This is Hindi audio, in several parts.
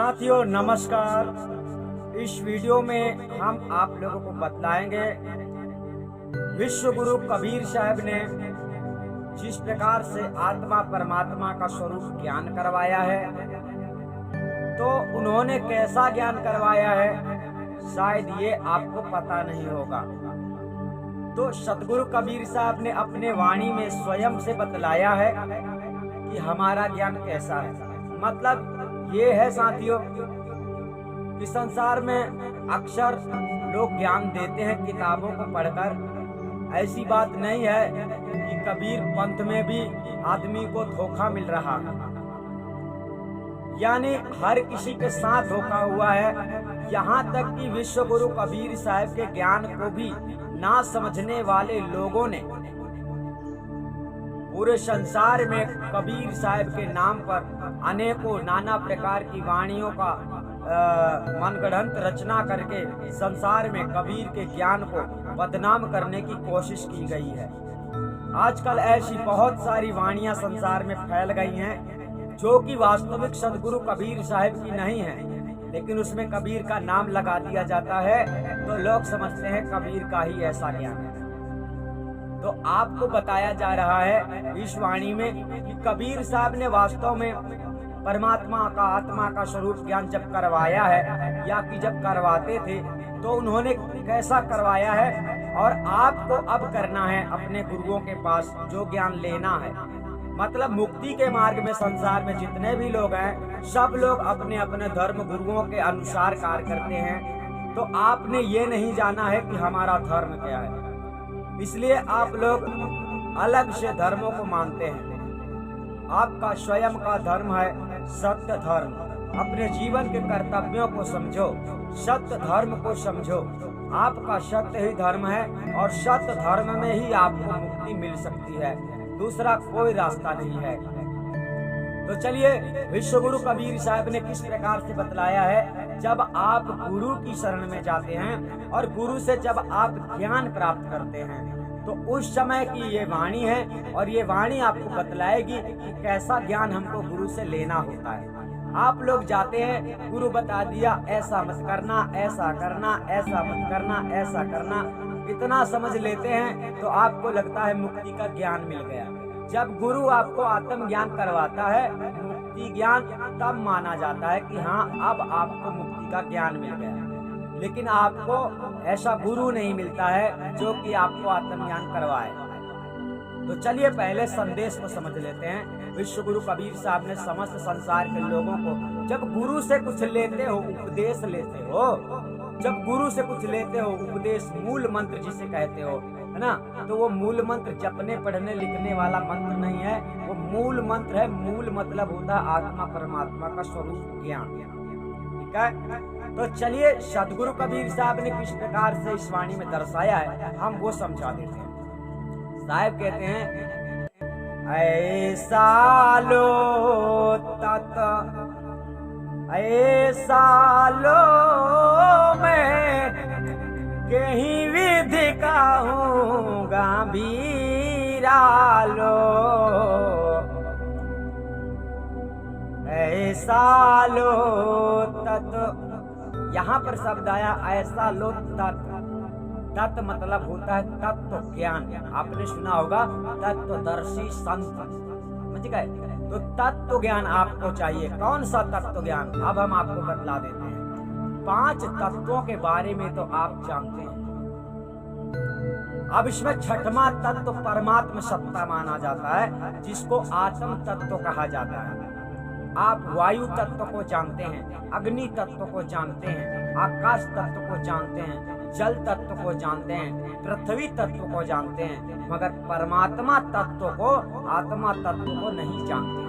साथियों नमस्कार। इस वीडियो में हम आप लोगों को बतलाएंगे विश्व गुरु कबीर साहब ने जिस प्रकार से आत्मा परमात्मा का स्वरूप ज्ञान करवाया है, तो उन्होंने कैसा ज्ञान करवाया है शायद ये आपको पता नहीं होगा। तो सतगुरु कबीर साहब ने अपने वाणी में स्वयं से बतलाया है कि हमारा ज्ञान कैसा है। मतलब ये है साथियों कि संसार में अक्सर लोग ज्ञान देते हैं किताबों को पढ़कर। ऐसी बात नहीं है कि कबीर पंथ में भी आदमी को धोखा मिल रहा है, यानी हर किसी के साथ धोखा हुआ है। यहाँ तक कि विश्व गुरु कबीर साहब के ज्ञान को भी ना समझने वाले लोगों ने पूरे संसार में कबीर साहब के नाम पर अनेकों नाना प्रकार की वाणियों का मनगढ़ंत रचना करके संसार में कबीर के ज्ञान को बदनाम करने की कोशिश की गई है। आजकल ऐसी बहुत सारी वाणियां संसार में फैल गई हैं जो कि वास्तविक सदगुरु कबीर साहब की नहीं है, लेकिन उसमें कबीर का नाम लगा दिया जाता है तो लोग समझते हैं कबीर का ही ऐसा ज्ञान है। तो आपको बताया जा रहा है इस वाणी में कि कबीर साहब ने वास्तव में परमात्मा का आत्मा का स्वरूप ज्ञान जब करवाया है या कि जब करवाते थे तो उन्होंने कैसा करवाया है, और आपको अब करना है अपने गुरुओं के पास जो ज्ञान लेना है। मतलब मुक्ति के मार्ग में संसार में जितने भी लोग हैं सब लोग अपने अपने धर्म गुरुओं के अनुसार कार्य करते हैं। तो आपने ये नहीं जाना है कि हमारा धर्म क्या है, इसलिए आप लोग अलग से धर्मों को मानते हैं। आपका स्वयं का धर्म है सत्य धर्म। अपने जीवन के कर्तव्यों को समझो, सत्य धर्म को समझो। आपका सत्य ही धर्म है और सत्य धर्म में ही आपको मुक्ति मिल सकती है, दूसरा कोई रास्ता नहीं है। तो चलिए विश्व गुरु कबीर साहब ने किस प्रकार से बतलाया है। जब आप गुरु की शरण में जाते हैं और गुरु से जब आप ज्ञान प्राप्त करते हैं तो उस समय की ये वाणी है, और ये वाणी आपको बतलाएगी कि कैसा ज्ञान हमको गुरु से लेना होता है। आप लोग जाते हैं, गुरु बता दिया ऐसा मत करना, ऐसा करना, ऐसा मत करना, ऐसा करना, इतना समझ लेते हैं तो आपको लगता है मुक्ति का ज्ञान मिल गया। जब गुरु आपको आत्म ज्ञान करवाता है, मुक्ति ज्ञान, तब माना जाता है कि हाँ अब आपको मुक्ति का ज्ञान मिल गया। लेकिन आपको ऐसा गुरु नहीं मिलता है जो कि आपको आत्म ज्ञान करवाए। तो चलिए पहले संदेश को समझ लेते हैं। विश्व गुरु कबीर साहब ने समस्त संसार के लोगों को जब गुरु से कुछ लेते हो, उपदेश लेते हो, जब गुरु से कुछ लेते हो उपदेश, मूल मंत्र जिसे कहते हो, है ना, तो वो मूल मंत्र जपने पढ़ने लिखने वाला मंत्र नहीं है, वो मूल मंत्र है। मूल मतलब होता है आत्मा परमात्मा का स्वरूप ज्ञान। ठीक है, तो चलिए सदगुरु कबीर साहब ने किस प्रकार से इस वाणी में दर्शाया है हम वो समझा देते हैं। साहब कहते हैं ऐसा लो तत ऐसा लो मैं कहीं विधि का हूँ गंभीरा लो, ऐसा लो तत। यहाँ पर शब्द आया ऐसा लो तत्। तत् मतलब होता है तत्व ज्ञान। आपने सुना होगा तत्वदर्शी संत, समझ गए। तो तत्व ज्ञान आपको चाहिए। कौन सा तत्व ज्ञान, अब हम आपको बतला देते हैं। 5 तत्वों के बारे में तो आप जानते हैं। अब इसमें छठवां तत्व परमात्मा सत्ता माना जाता है, जिसको आत्म तत्व कहा जाता है। आप वायु तत्व को जानते हैं, अग्नि तत्व को जानते हैं, आकाश तत्व को जानते हैं, जल तत्व को जानते हैं, पृथ्वी तत्व को जानते हैं, मगर परमात्मा तत्व को, आत्मा तत्व को नहीं जानते।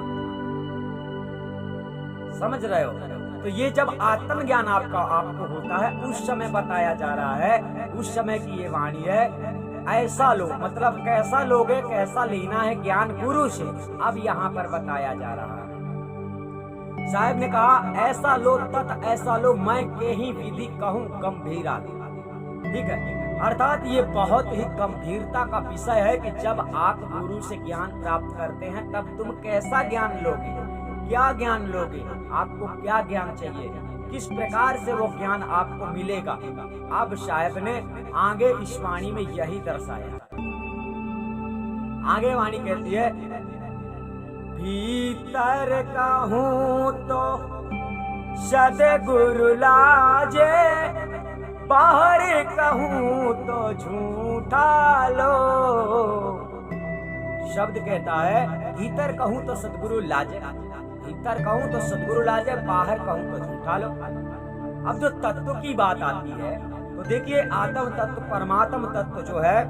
समझ रहे हो? तो ये जब आत्म ज्ञान आपको होता है उस समय बताया जा रहा है, उस समय की ये वाणी है। ऐसा लो मतलब कैसा लोगे, कैसा लेना है ज्ञान गुरु से, अब यहाँ पर बताया जा रहा है। साहब ने कहा ऐसा लो तत् ऐसा लो मैं के ही विधि कहूँ गंभीरा। ठीक है, अर्थात ये बहुत ही गंभीरता का विषय है कि जब आप गुरु से ज्ञान प्राप्त करते हैं तब तुम कैसा ज्ञान लोगे। क्या ज्ञान लोगे, आपको क्या ज्ञान चाहिए, किस प्रकार से वो ज्ञान आपको मिलेगा। अब साहब ने आगे इस वाणी में यही दर्शाया। आगे वाणी कहती है, भीतर कहूँ तो सद्गुरु लाजे, बाहर कहूँ तो झूठा लो। शब्द कहता है, भीतर कहूँ तो सद्गुरु लाजे, भीतर कहूँ तो सद्गुरु लाजे, बाहर कहूँ तो झूठा लो। अब जो तत्व की बात आती है तो देखिए, आत्म तत्व परमात्म तत्व जो है,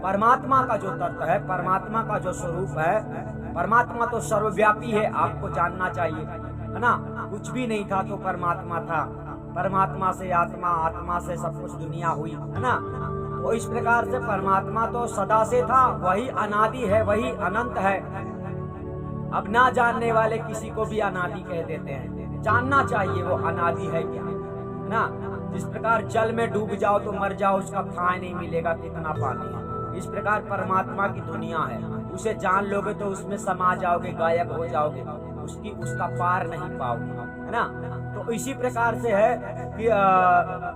परमात्मा का जो तत्व है, परमात्मा का जो स्वरूप है, परमात्मा तो सर्वव्यापी है, आपको जानना चाहिए, है ना। कुछ भी नहीं था तो परमात्मा था, परमात्मा से आत्मा, आत्मा से सब कुछ दुनिया हुई, है ना। तो इस प्रकार से परमात्मा तो सदा से था, वही अनादि है, वही अनंत है। अब ना जानने वाले किसी को भी अनादि कह देते हैं, जानना चाहिए वो अनादि है क्या, है ना। जिस प्रकार जल में डूब जाओ तो मर जाओ, उसका थाह नहीं मिलेगा कितना पानी है, इस प्रकार परमात्मा की दुनिया है, उसे जान लोगे तो उसमें समा जाओगे, गायब हो जाओगे, उसका पार नहीं पाओगे, है ना। तो इसी प्रकार से है कि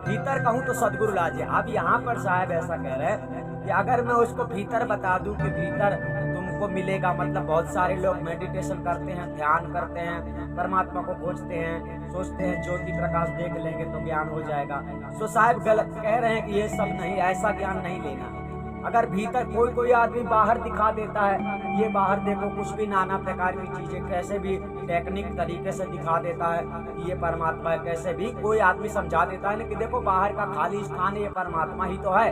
भीतर कहूँ तो सद्गुरु लाजे। अब यहाँ पर साहब ऐसा कह रहे हैं कि अगर मैं उसको भीतर बता दूं कि भीतर तुमको मिलेगा, मतलब बहुत सारे लोग मेडिटेशन करते हैं, ध्यान करते हैं, परमात्मा को खोजते हैं, सोचते हैं ज्योति प्रकाश देख लेंगे तो ज्ञान हो जाएगा। तो साहब गलत कह रहे हैं कि ये सब नहीं, ऐसा ज्ञान नहीं लेना। अगर भीतर कोई आदमी बाहर दिखा देता है, ये बाहर देखो, कुछ भी नाना प्रकार की चीजें कैसे भी टेक्निक तरीके से दिखा देता है कि ये परमात्मा है, कैसे भी कोई आदमी समझा देता है ना कि देखो बाहर का खाली स्थान ये परमात्मा ही तो है,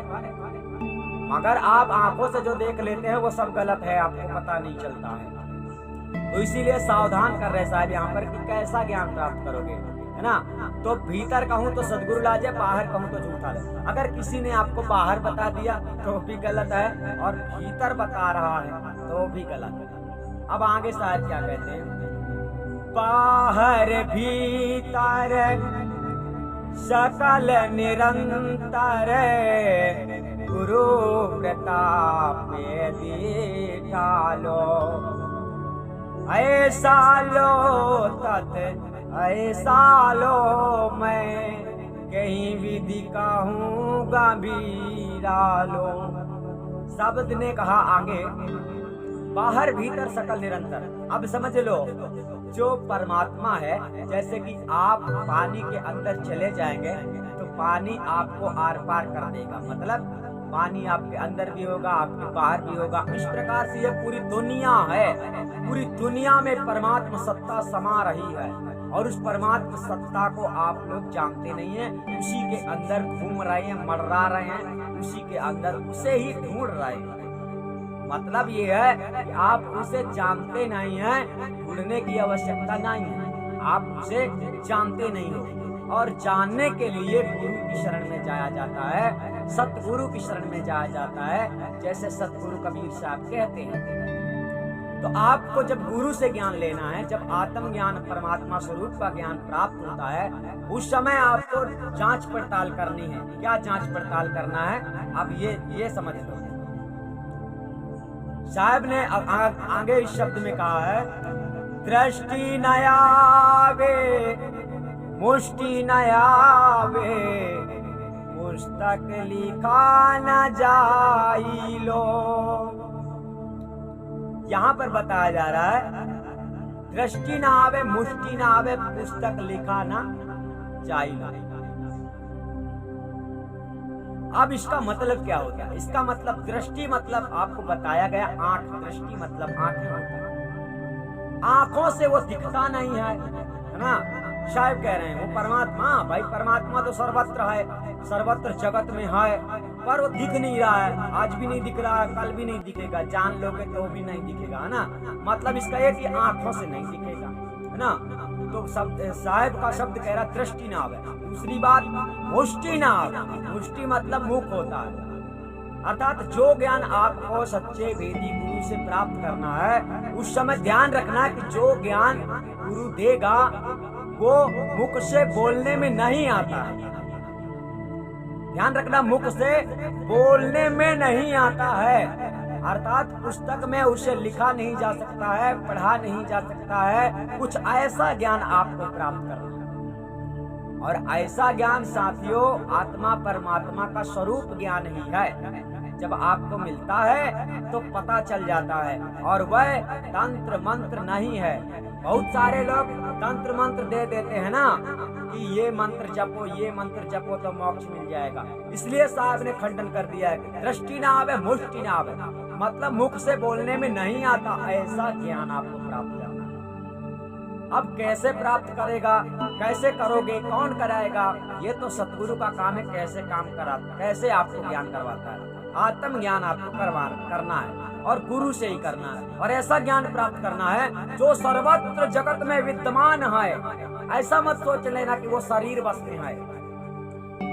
मगर आप आंखों से जो देख लेते हैं वो सब गलत है, आपको पता नहीं चलता है। तो इसीलिए सावधान कर रहे साहब यहाँ पर कि कैसा ज्ञान प्राप्त करोगे, है ना। तो भीतर कहूँ तो सद्गुरु लाजे, बाहर कहूँ तो झूठा ले। अगर किसी ने आपको बाहर बता दिया तो भी गलत है, और भीतर बता रहा है तो भी गलत है। अब आगे साहब क्या कहते हैं, बाहर भीतर सकल निरंतर, गुरु प्रताप दीठालो, ऐसा लो तत् ऐसा लो, मैं कहीं विधि कहूँ गंभीरा लो। शब्द ने कहा आगे, बाहर भीतर सकल निरंतर। अब समझ लो, जो परमात्मा है, जैसे कि आप पानी के अंदर चले जाएंगे तो पानी आपको आर पार कर देगा, मतलब पानी आपके अंदर भी होगा, आपके बाहर भी होगा। इस प्रकार से ये पूरी दुनिया है, पूरी दुनिया में परमात्मा सत्ता समा रही है, और उस परमात्मा सत्ता को आप लोग जानते नहीं है, उसी के अंदर घूम रहे हैं, मर्रा रहे हैं, उसी के अंदर उसे ही ढूंढ रहे हैं। मतलब ये है कि आप उसे जानते नहीं हैं, ढूंढने की आवश्यकता नहीं है, आप उसे जानते नहीं हो। और जानने के लिए गुरु की शरण में जाया जाता है, सतगुरु की शरण में जाया जाता है, जैसे सतगुरु कबीर साहब कहते हैं। तो आपको जब गुरु से ज्ञान लेना है, जब आत्म ज्ञान परमात्मा स्वरूप का ज्ञान प्राप्त होता है, उस समय आपको जांच पड़ताल करनी है। क्या जांच पड़ताल करना है, अब ये समझ लो। साहब ने आगे इस शब्द में कहा है, दृष्टि न आवे मुष्टि न आवे, पुस्तक लिखा न जाई लो। यहाँ पर बताया जा रहा है, दृष्टि ना आवे मुष्टि ना आवे, पुस्तक लिखा ना जाई लो। अब इसका मतलब क्या होता है? इसका मतलब दृष्टि मतलब आपको बताया गया आंख, दृष्टि मतलब आंखें होता है, आंखों से वो दिखता नहीं है ना। साहब कह रहे हैं वो परमात्मा, भाई परमात्मा तो सर्वत्र है, सर्वत्र जगत में है, पर वो दिख नहीं रहा है, आज भी नहीं दिख रहा है, कल भी नहीं दिखेगा, जान लोगे तो भी नहीं दिखेगा, है ना। मतलब इसका एक ही आंखों से नहीं दिखेगा, है ना। तो साहब का शब्द कह रहा दृष्टि ना आवे। दूसरी बात मुष्टि ना आवे, मुष्टि मतलब मुख होता है, अर्थात जो ज्ञान आपको सच्चे वेदी गुरु से प्राप्त करना है, उस समय ध्यान रखना है कि जो ज्ञान गुरु देगा वो मुख से बोलने में नहीं आता है। ध्यान रखना, मुख से बोलने में नहीं आता है, अर्थात पुस्तक में उसे लिखा नहीं जा सकता है, पढ़ा नहीं जा सकता है। कुछ ऐसा ज्ञान आपको प्राप्त करना है, और ऐसा ज्ञान साथियों आत्मा परमात्मा का स्वरूप ज्ञान ही है। जब आपको मिलता है तो पता चल जाता है, और वह तंत्र मंत्र नहीं है। बहुत सारे लोग तंत्र मंत्र दे देते हैं ना कि ये मंत्र जपो, ये मंत्र जपो तो मोक्ष मिल जाएगा। इसलिए साहब ने खंडन कर दिया है, दृष्टि ना आवे मुष्टि ना आवे, मतलब मुख से बोलने में नहीं आता, ऐसा ज्ञान आपको प्राप्त करना। अब कैसे प्राप्त करेगा, कैसे करोगे, कौन कराएगा, ये तो सतगुरु का काम है। कैसे काम कराता, कैसे आपको ज्ञान करवाता है। आत्म ज्ञान आपको करना है, और गुरु से ही करना है, और ऐसा ज्ञान प्राप्त करना है जो सर्वत्र जगत में विद्यमान है। ऐसा मत सोच लेना कि वो शरीर बस में है,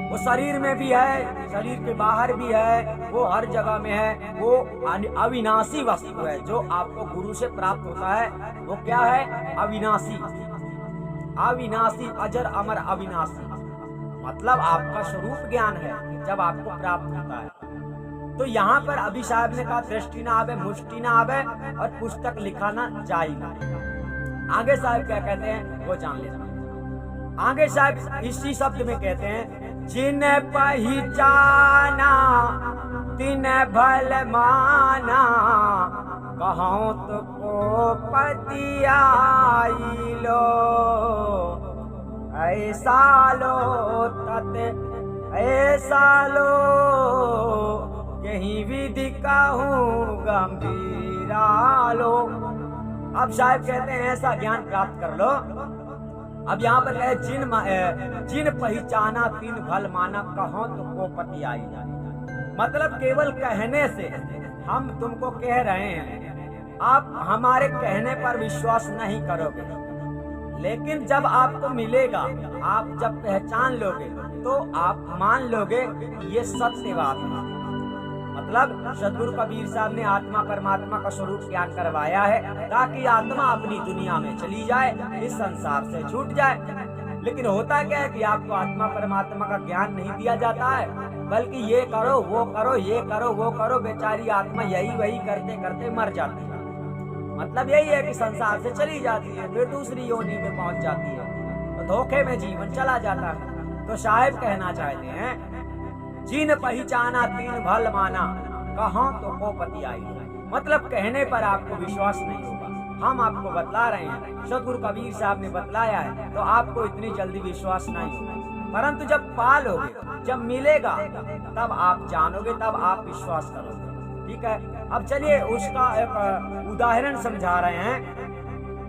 वो शरीर में भी है, शरीर के बाहर भी है, वो हर जगह में है। वो अविनाशी वस्तु है जो आपको गुरु से प्राप्त होता है। वो क्या है? अविनाशी, अविनाशी, अजर अमर अविनाशी, मतलब आपका स्वरूप ज्ञान है जब आपको प्राप्त होता है। तो यहाँ पर अभी साहब ने कहा दृष्टि ना आवे मुष्टि ना आवे, और पुस्तक लिखाना चाहिए। आगे साहब क्या कहते हैं वो जान लेना। आगे साहब इसी शब्द में कहते हैं, जिन पहचाना तिन भल माना, कहूँ तो को पति आई लो, ऐसा लो तत ऐसा लो, यही विधि कहूँ गंभीरा लो। अब साहब कहते हैं ऐसा ज्ञान प्राप्त कर लो। अब यहाँ पर है जिन पहचाना तीन भल माना, कहो तो को पति आई। मतलब केवल कहने से हम तुमको कह रहे हैं, आप हमारे कहने पर विश्वास नहीं करोगे, लेकिन जब आपको मिलेगा, आप जब पहचान लोगे तो आप मान लोगे ये सत्य बात है। मतलब सदगुरु कबीर साहब ने आत्मा परमात्मा का स्वरूप ज्ञान करवाया है ताकि आत्मा अपनी दुनिया में चली जाए, इस संसार से छूट जाए। लेकिन होता क्या है कि आपको आत्मा परमात्मा का ज्ञान नहीं दिया जाता है, बल्कि ये करो वो करो, ये करो वो करो, बेचारी आत्मा यही वही करते करते मर जाती है। मतलब यही है कि संसार से चली जाती है, फिर दूसरी योनि में पहुंच जाती है, तो धोखे में जीवन चला जाता है। तो साहिब कहना चाहते हैं, जिन पहचाना तीन भल माना, कहाँ तो को पति आई। मतलब कहने पर आपको विश्वास नहीं होगा। हम आपको बतला रहे हैं, सदगुरु कबीर साहब ने बतलाया है, तो आपको इतनी जल्दी विश्वास नहीं होगा। परंतु जब पालोगे, जब मिलेगा, तब आप जानोगे, तब आप विश्वास करोगे। ठीक है, अब चलिए उसका एक उदाहरण समझा रहे हैं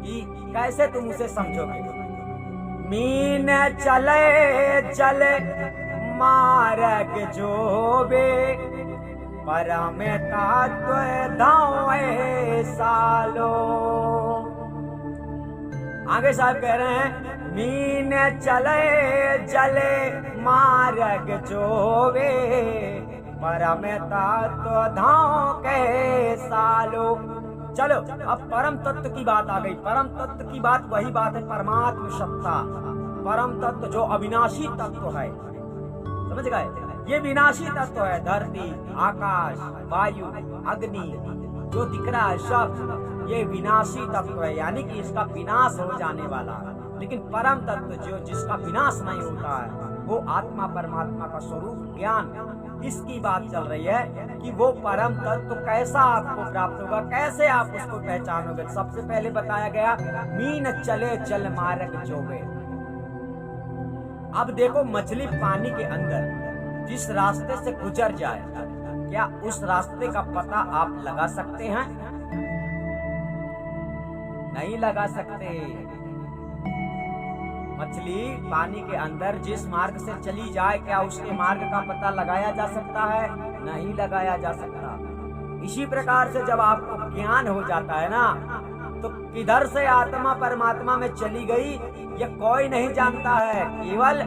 कि कैसे तुम उसे समझोगे। मीन चले चले मार्ग जोबे, परम तत्व धावे सालो। आगे साहब कह रहे हैं, मीन चले चले मार्ग जोबे, परम तत्व धाव के सालो। चलो अब परम तत्व की बात आ गई। परम तत्व की बात वही बात है, परमात्म सत्ता, परम तत्व जो अविनाशी तत्व है। समझ गए? ये विनाशी तत्व है। धरती, आकाश, वायु, अग्नि जो दिख रहा है सब, ये विनाशी तत्व है, यानी कि इसका विनाश हो जाने वाला है। लेकिन परम तत्व जो जिसका विनाश नहीं होता है, वो आत्मा परमात्मा का स्वरूप ज्ञान। इसकी बात चल रही है कि वो परम तत्व कैसा आपको प्राप्त होगा, कैसे आप उसको पहचानोगे। सबसे पहले बताया गया, मीन चले चल मार्ग जोबे। अब देखो, मछली पानी के अंदर जिस रास्ते से गुजर जाए, क्या उस रास्ते का पता आप लगा सकते हैं? नहीं लगा सकते। मछली पानी के अंदर जिस मार्ग से चली जाए, क्या उसके मार्ग का पता लगाया जा सकता है? नहीं लगाया जा सकता। इसी प्रकार से जब आपको ज्ञान हो जाता है ना, तो किधर से आत्मा परमात्मा में चली गई ये कोई नहीं जानता है, केवल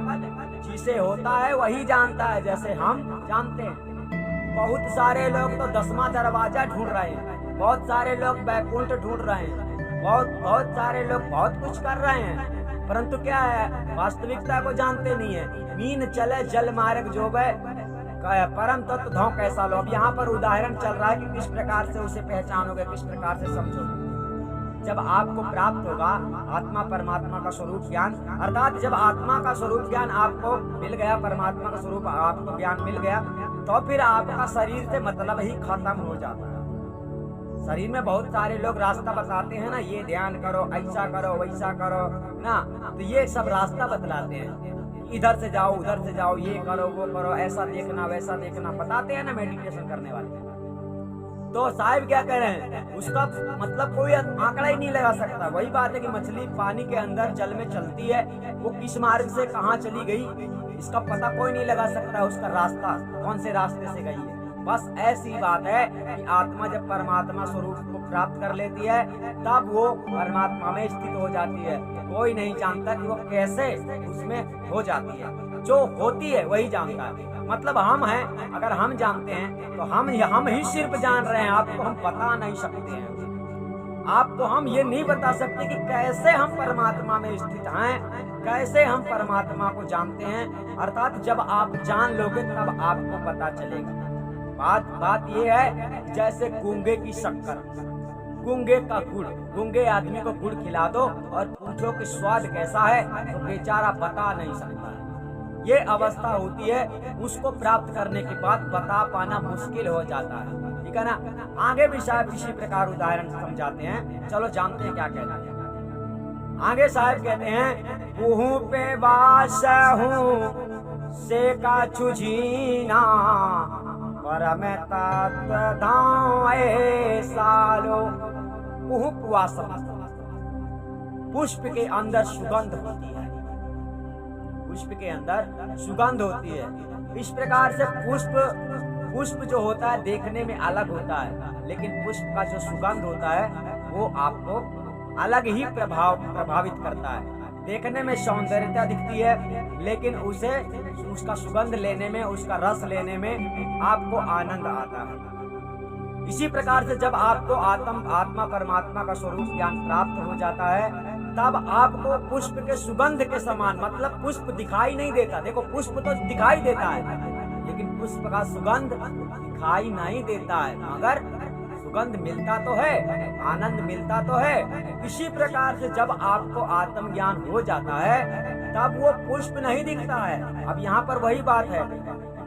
जिसे होता है वही जानता है। जैसे हम जानते हैं, बहुत सारे लोग तो 10वां दरवाजा ढूंढ रहे हैं, बहुत सारे लोग बैकुंठ ढूंढ रहे हैं, बहुत सारे लोग बहुत कुछ कर रहे हैं, परंतु क्या है, वास्तविकता को जानते नहीं है। मीन चले जल मार्ग जोबे, परम तत्व धौ कैसा लो। अब यहाँ पर उदाहरण चल रहा है कि किस प्रकार से उसे पहचानोगे, किस प्रकार से समझोगे। जब आपको प्राप्त होगा आत्मा परमात्मा का स्वरूप ज्ञान, अर्थात जब आत्मा का स्वरूप ज्ञान आपको मिल गया, परमात्मा का स्वरूप आपको ज्ञान मिल गया, तो फिर आपका शरीर से मतलब ही खत्म हो जाता है। शरीर में बहुत सारे लोग रास्ता बताते हैं ना, ये ध्यान करो, ऐसा करो, वैसा करो ना, तो ये सब रास्ता बतलाते हैं, इधर से जाओ, उधर से जाओ, ये करो, वो करो, ऐसा देखना, वैसा देखना, बताते हैं ना मेडिटेशन करने वाले। तो साहिब क्या कह रहे हैं, उसका मतलब कोई आंकड़ा ही नहीं लगा सकता। वही बात है कि मछली पानी के अंदर जल में चलती है, वो किस मार्ग से कहाँ चली गई इसका पता कोई नहीं लगा सकता, उसका रास्ता कौन से रास्ते से गई है। बस ऐसी बात है कि आत्मा जब परमात्मा स्वरूप को प्राप्त कर लेती है तब वो परमात्मा में स्थित हो जाती है। कोई नहीं जानता कि वो कैसे उसमें हो जाती है, जो होती है वही जानता है। मतलब हम हैं, अगर हम जानते हैं तो हम ही सिर्फ जान रहे हैं, आपको हम बता नहीं सकते हैं। आपको हम ये नहीं बता सकते कि कैसे हम परमात्मा में स्थित हैं, कैसे हम परमात्मा को जानते हैं। अर्थात जब आप जान लोगे तब आपको पता चलेगा। बात ये है जैसे गूंगे की शक्कर, गूंगे का गुड़, गूंगे आदमी को गुड़ खिला दो और पूछो कि स्वाद कैसा है तो बेचारा बता नहीं सकता है। ये अवस्था होती है, उसको प्राप्त करने के बाद बता पाना मुश्किल हो जाता है, ठीक है ना। आगे भी शायद इसी प्रकार उदाहरण समझाते हैं, चलो जानते हैं क्या कहते हैं। आगे साहब कहते हैं, कुहू पे बास हूँ से का छुझीना परम तत्व धाए सालो। कुहू कुआसम, पुष्प के अंदर सुगंध होती है, पुष्प के अंदर सुगंध होती है। इस प्रकार से पुष्प जो होता है देखने में अलग होता है, लेकिन पुष्प का जो सुगंध होता है वो आपको अलग ही प्रभावित करता है। देखने में सौंदर्यता दिखती है, लेकिन उसका सुगंध लेने में, उसका रस लेने में आपको आनंद आता है। इसी प्रकार से जब आपको आत्मा परमात्मा का स्वरूप ज्ञान प्राप्त हो जाता है तब आपको पुष्प के सुगंध के समान, मतलब पुष्प दिखाई नहीं देता। देखो पुष्प तो दिखाई देता है, लेकिन पुष्प का सुगंध दिखाई नहीं देता है, मगर सुगंध मिलता तो है, आनंद मिलता तो है। इसी प्रकार से जब आपको आत्म ज्ञान हो जाता है तब वो पुष्प नहीं दिखता है। अब यहाँ पर वही बात है,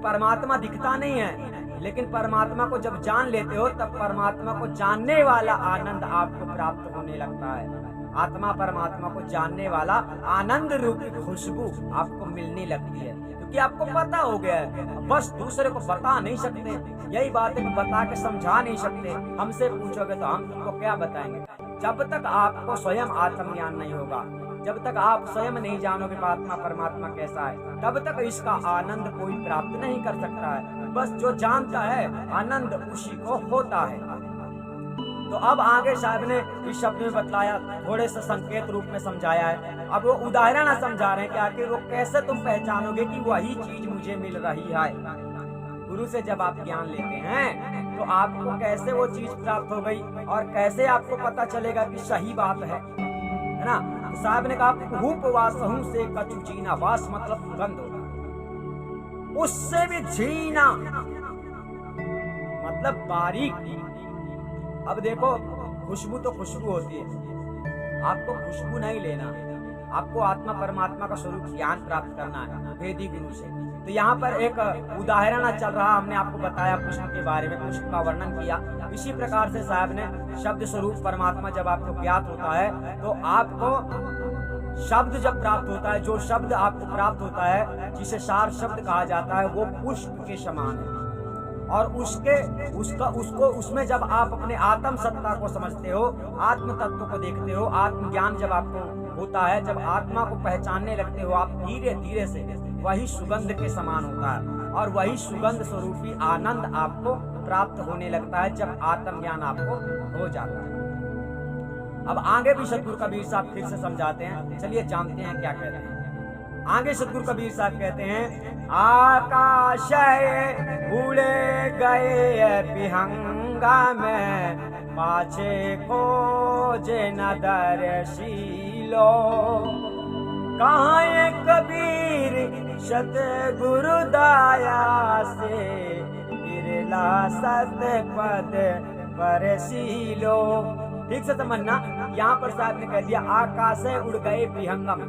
परमात्मा दिखता नहीं है, लेकिन परमात्मा को जब जान लेते हो तब परमात्मा को जानने वाला आनंद आपको प्राप्त होने लगता है। आत्मा परमात्मा को जानने वाला आनंद रूपी खुशबू आपको मिलने लगती है, क्योंकि आपको पता हो गया है। बस दूसरे को बता नहीं सकते, यही बात है कि बता के समझा नहीं सकते। हमसे पूछोगे तो हम तुमको क्या बताएंगे। जब तक आपको स्वयं आत्मज्ञान नहीं होगा, जब तक आप स्वयं नहीं जानोगे आत्मा परमात्मा कैसा है, तब तक इसका आनंद कोई प्राप्त नहीं कर सकता है। बस जो जानता है आनंद उसी को होता है। तो अब आगे साहब ने इस शब्द में बतलाया, थोड़े से संकेत रूप में समझाया है। अब वो उदाहरण समझा रहे हैं कि आखिर वो कैसे तुम पहचानोगे कि वही चीज मुझे मिल रही है। गुरु से जब आप ज्ञान लेते हैं तो आपको कैसे वो चीज प्राप्त हो गई और कैसे आपको पता चलेगा कि सही बात है ना। तो साहब ने कहा, रूप वासहू से कछु जीना, वास मतलब सुगंध होता, उससे भी जीना मतलब बारीक। अब देखो खुशबू तो खुशबू होती है, आपको खुशबू नहीं लेना, आपको आत्मा परमात्मा का स्वरूप ज्ञान प्राप्त करना है वेदी गुरु से। तो यहाँ पर एक उदाहरण चल रहा, हमने आपको बताया पुष्प के बारे में, पुष्प का वर्णन किया। इसी प्रकार से साहब ने शब्द स्वरूप परमात्मा जब आपको ज्ञात होता है तो आपको शब्द जब प्राप्त होता है, जो शब्द आपको प्राप्त होता है जिसे सार शब्द कहा जाता है, वो पुष्प के समान है। और उसमें जब आप अपने आत्म सत्ता को समझते हो, आत्म तत्व को देखते हो, आत्म ज्ञान जब आपको होता है, जब आत्मा को पहचानने लगते हो आप धीरे धीरे से, वही सुगंध के समान होता है और वही सुगंध स्वरूपी आनंद आपको प्राप्त होने लगता है जब आत्म ज्ञान आपको हो जाता है। अब आगे भी सतगुरु कबीर साहब फिर से समझाते हैं, चलिए जानते हैं क्या कहते हैं। आगे सतगुरु कबीर साहब कहते हैं, आकाश उड़े गए पिहंगा में, पाछे खोजे न दर्शीलो। कहाँ कबीर सतगुरु दाया से बिरला सत पद परसीलो। ठीक से समझना, यहाँ पर साहब ने कह दिया आकाशे उड़ गए विहंगम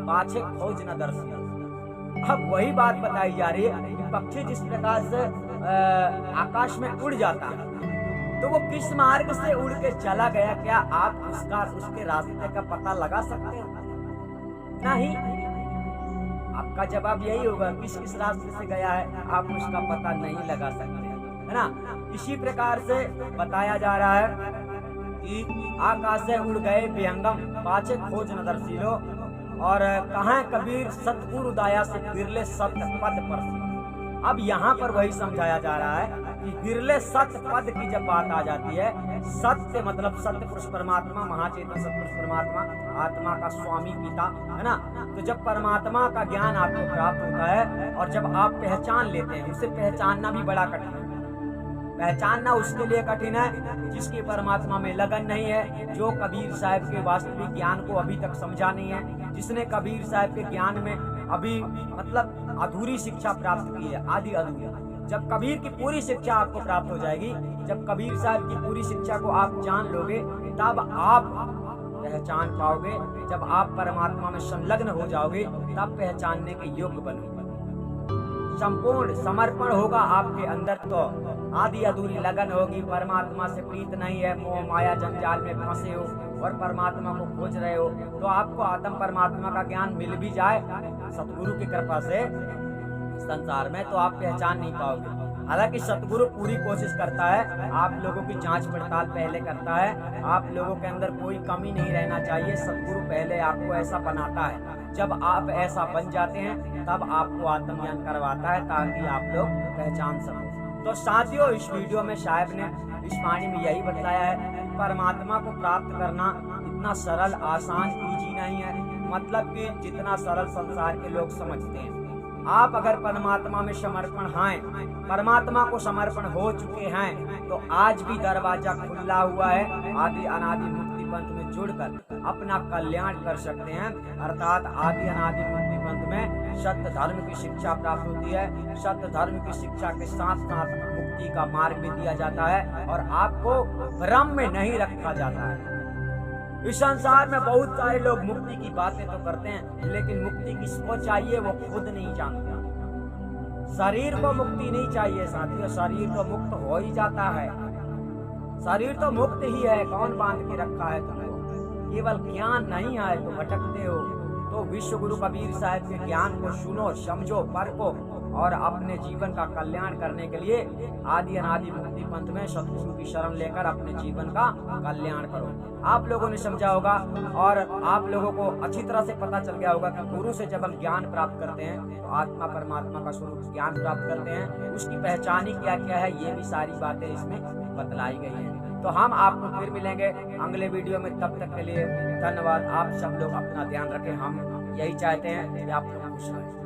पाछे खोज न दर्शन। अब वही बात बताई जा रही है कि पक्षी जिस प्रकार से आकाश में उड़ जाता है, तो वो किस मार्ग से उड़ के चला गया, क्या आप उसके रास्ते का पता लगा सकते हैं? नहीं। आपका जवाब यही होगा, किस किस रास्ते से गया है आप उसका पता नहीं लगा सकते, है ना। इसी प्रकार से बताया जा रहा है कि आकाश से उड़ गए विहंगम पाछे खोज न दर्शीलो। और कहाँ कबीर सतगुरु दाया से बिरले सत्य पद परसी। अब यहाँ पर वही समझाया जा रहा है कि बिरले सत्य पद की जब बात आ जाती है, सत्य मतलब सत्य पुरुष परमात्मा, महाचेतन सत्पुरुष परमात्मा, आत्मा का स्वामी पिता, है ना। तो जब परमात्मा का ज्ञान आपको प्राप्त होता है और जब आप पहचान लेते हैं, उसे पहचानना भी बड़ा कठिन है। पहचानना उसके लिए कठिन है जिसकी परमात्मा में लगन नहीं है, जो कबीर साहब के वास्तविक ज्ञान को अभी तक समझा नहीं है, जिसने कबीर साहब के ज्ञान में अभी मतलब अधूरी शिक्षा प्राप्त की है, आधी अधूरी। जब कबीर की पूरी शिक्षा आपको प्राप्त हो जाएगी, जब कबीर साहब की पूरी शिक्षा को आप जान लोगे, तब आप पहचान पाओगे। जब आप परमात्मा में संलग्न हो जाओगे, तब पहचानने के योग्य बनोगे। संपूर्ण समर्पण होगा आपके अंदर, तो आधी अधूरी लगन होगी। परमात्मा से प्रीत नहीं है, मोह माया जंजाल में फंसे हो और परमात्मा को खोज रहे हो, तो आपको आत्म परमात्मा का ज्ञान मिल भी जाए सतगुरु की कृपा से संसार में, तो आप पहचान नहीं पाओगे। हालांकि सतगुरु पूरी कोशिश करता है, आप लोगों की जांच पड़ताल पहले करता है, आप लोगों के अंदर कोई कमी नहीं रहना चाहिए। सतगुरु पहले आपको ऐसा बनाता है, जब आप ऐसा बन जाते हैं तब आपको आत्मज्ञान करवाता है, ताकि आप लोग पहचान सको। तो साथियों, इस वीडियो में साहब ने इस वाणी में यही बताया है, परमात्मा को प्राप्त करना इतना सरल आसान ईजी नहीं है। मतलब कि जितना सरल संसार के लोग समझते हैं, आप अगर परमात्मा में समर्पण हैं, परमात्मा को समर्पण हो चुके हैं, तो आज भी दरवाजा खुला हुआ है। आदि अनादि मुक्ति पंथ में जुड़कर अपना कल्याण कर सकते हैं। अर्थात आदि अनादि मुक्ति पंथ में सत्य धर्म की शिक्षा प्राप्त होती है। सत्य धर्म की शिक्षा के साथ साथ मुक्ति का मार्ग भी दिया जाता है और आपको भ्रम में नहीं रखा जाता है। इस संसार में बहुत सारे लोग मुक्ति की बातें तो करते हैं, लेकिन मुक्ति किसको चाहिए वो खुद नहीं जानते। शरीर को मुक्ति नहीं चाहिए साथियों, शरीर तो मुक्त हो ही जाता है। शरीर तो मुक्त ही है, कौन बांध के रखा है तुमको? केवल ज्ञान नहीं है तो भटकते हो। तो विश्व गुरु कबीर साहब के ज्ञान को सुनो, समझो, परखो और अपने जीवन का कल्याण करने के लिए आदि अनादि मुक्ति पंथ में सतगुरु की शरण लेकर अपने जीवन का कल्याण करो। आप लोगों ने समझा होगा और आप लोगों को अच्छी तरह से पता चल गया होगा कि गुरु से जब हम ज्ञान प्राप्त करते हैं तो आत्मा परमात्मा का स्वरूप ज्ञान प्राप्त करते हैं। उसकी पहचान ही क्या क्या है, ये भी सारी बातें इसमें बतलाई गई हैं। तो हम आपको फिर मिलेंगे अगले वीडियो में, तब तक के लिए धन्यवाद। आप सब लोग अपना ध्यान रखें, हम यही चाहते हैं कि आप लोग खुश रहें।